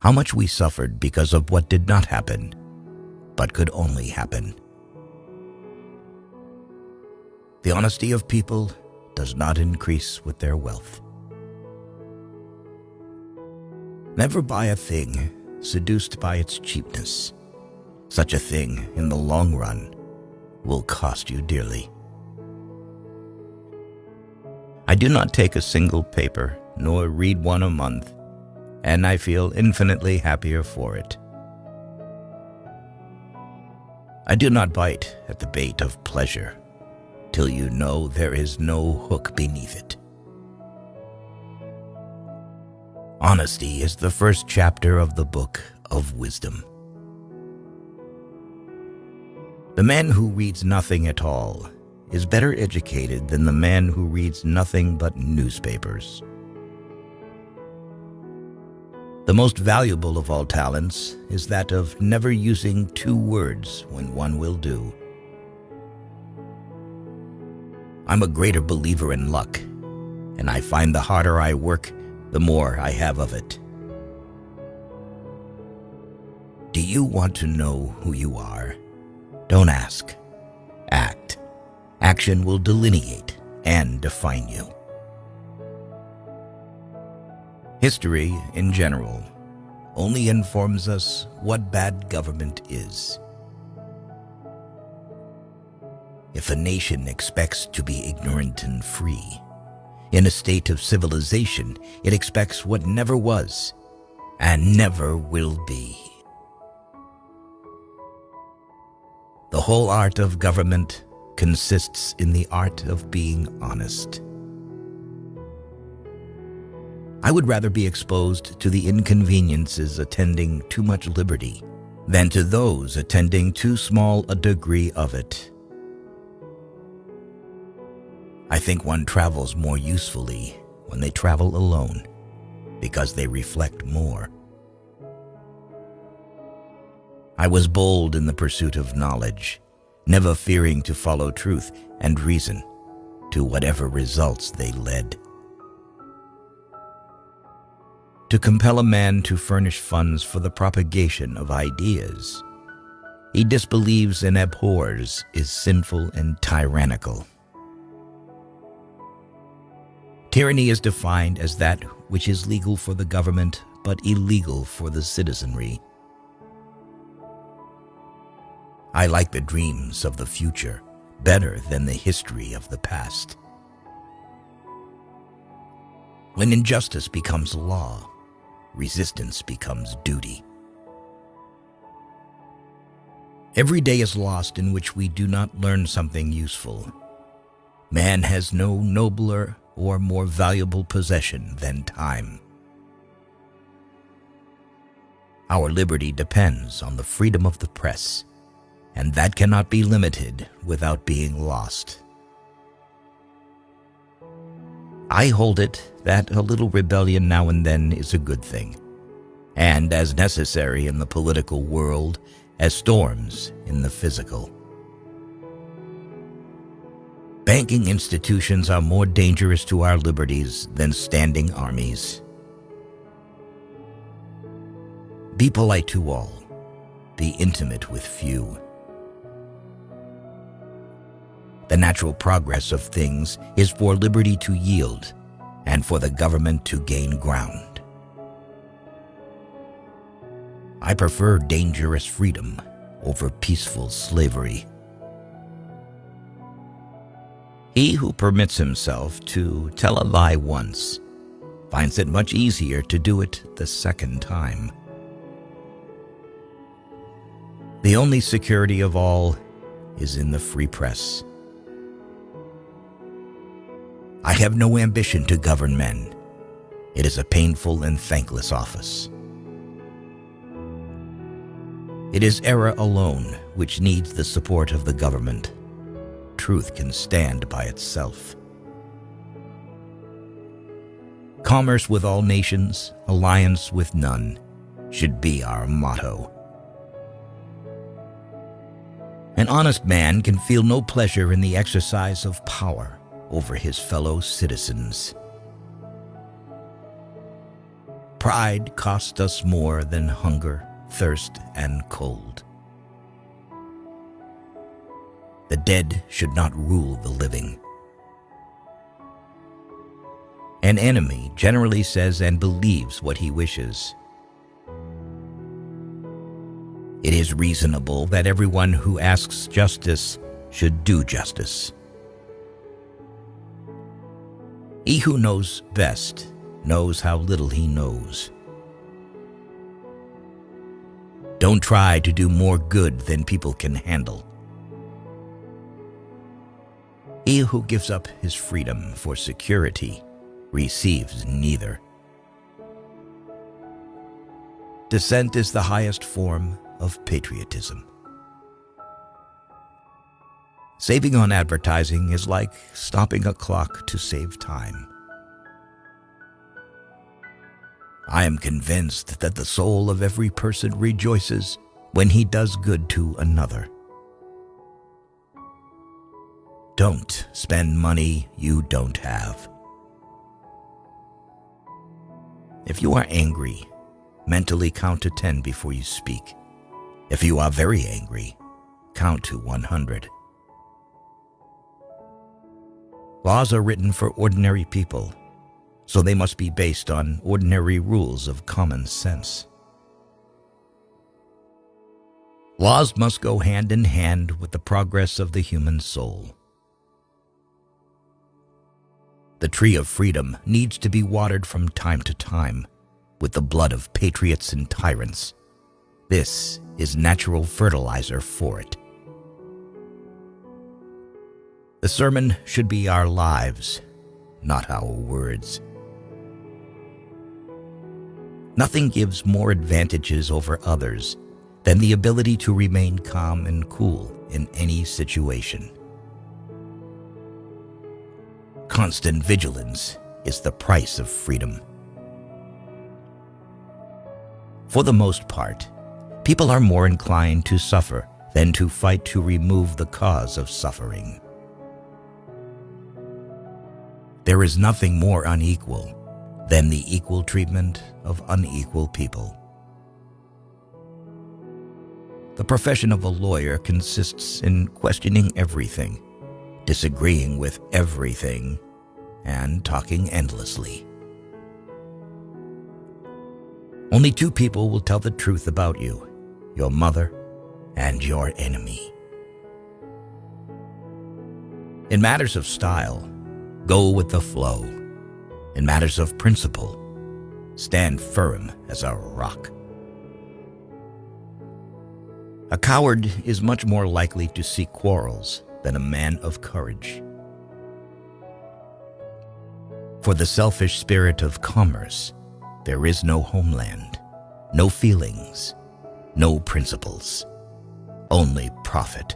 how much we suffered because of what did not happen, but could only happen. The honesty of people does not increase with their wealth. Never buy a thing seduced by its cheapness. Such a thing, in the long run, will cost you dearly. I do not take a single paper, nor read one a month, and I feel infinitely happier for it. I do not bite at the bait of pleasure, till you know there is no hook beneath it. Honesty is the first chapter of the book of wisdom. The man who reads nothing at all is better educated than the man who reads nothing but newspapers. The most valuable of all talents is that of never using two words when one will do. I'm a greater believer in luck, and I find the harder I work, the more I have of it. Do you want to know who you are? Don't ask. Act. Action will delineate and define you. History, in general, only informs us what bad government is. If a nation expects to be ignorant and free, in a state of civilization, it expects what never was and never will be. The whole art of government consists in the art of being honest. I would rather be exposed to the inconveniences attending too much liberty than to those attending too small a degree of it. I think one travels more usefully when they travel alone, because they reflect more. I was bold in the pursuit of knowledge, never fearing to follow truth and reason to whatever results they led. To compel a man to furnish funds for the propagation of ideas he disbelieves and abhors is sinful and tyrannical. Tyranny is defined as that which is legal for the government but illegal for the citizenry. I like the dreams of the future better than the history of the past. When injustice becomes law, resistance becomes duty. Every day is lost in which we do not learn something useful. Man has no nobler or more valuable possession than time. Our liberty depends on the freedom of the press, and that cannot be limited without being lost. I hold it that a little rebellion now and then is a good thing, and as necessary in the political world as storms in the physical. Banking institutions are more dangerous to our liberties than standing armies. Be polite to all. Be intimate with few. The natural progress of things is for liberty to yield and for the government to gain ground. I prefer dangerous freedom over peaceful slavery. He who permits himself to tell a lie once finds it much easier to do it the second time. The only security of all is in the free press. I have no ambition to govern men. It is a painful and thankless office. It is error alone which needs the support of the government. Truth can stand by itself. Commerce with all nations, alliance with none, should be our motto. An honest man can feel no pleasure in the exercise of power over his fellow citizens. pride costs us more than hunger, thirst, and cold. The dead should not rule the living. An enemy generally says and believes what he wishes. It is reasonable that everyone who asks justice should do justice. He who knows best knows how little he knows. Don't try to do more good than people can handle. He who gives up his freedom for security receives neither. Dissent is the highest form of patriotism. Saving on advertising is like stopping a clock to save time. I am convinced that the soul of every person rejoices when he does good to another. Don't spend money you don't have. If you are angry, mentally count to 10 before you speak. If you are very angry, count to 100. Laws are written for ordinary people, so they must be based on ordinary rules of common sense. Laws must go hand in hand with the progress of the human soul. The tree of freedom needs to be watered from time to time with the blood of patriots and tyrants. This is natural fertilizer for it. The sermon should be our lives, not our words. Nothing gives more advantages over others than the ability to remain calm and cool in any situation. Constant vigilance is the price of freedom. For the most part, people are more inclined to suffer than to fight to remove the cause of suffering. There is nothing more unequal than the equal treatment of unequal people. The profession of a lawyer consists in questioning everything, disagreeing with everything, and talking endlessly. Only two people will tell the truth about you, your mother and your enemy. In matters of style, go with the flow. In matters of principle, stand firm as a rock. A coward is much more likely to seek quarrels than a man of courage. For the selfish spirit of commerce, there is no homeland, no feelings, no principles, only profit.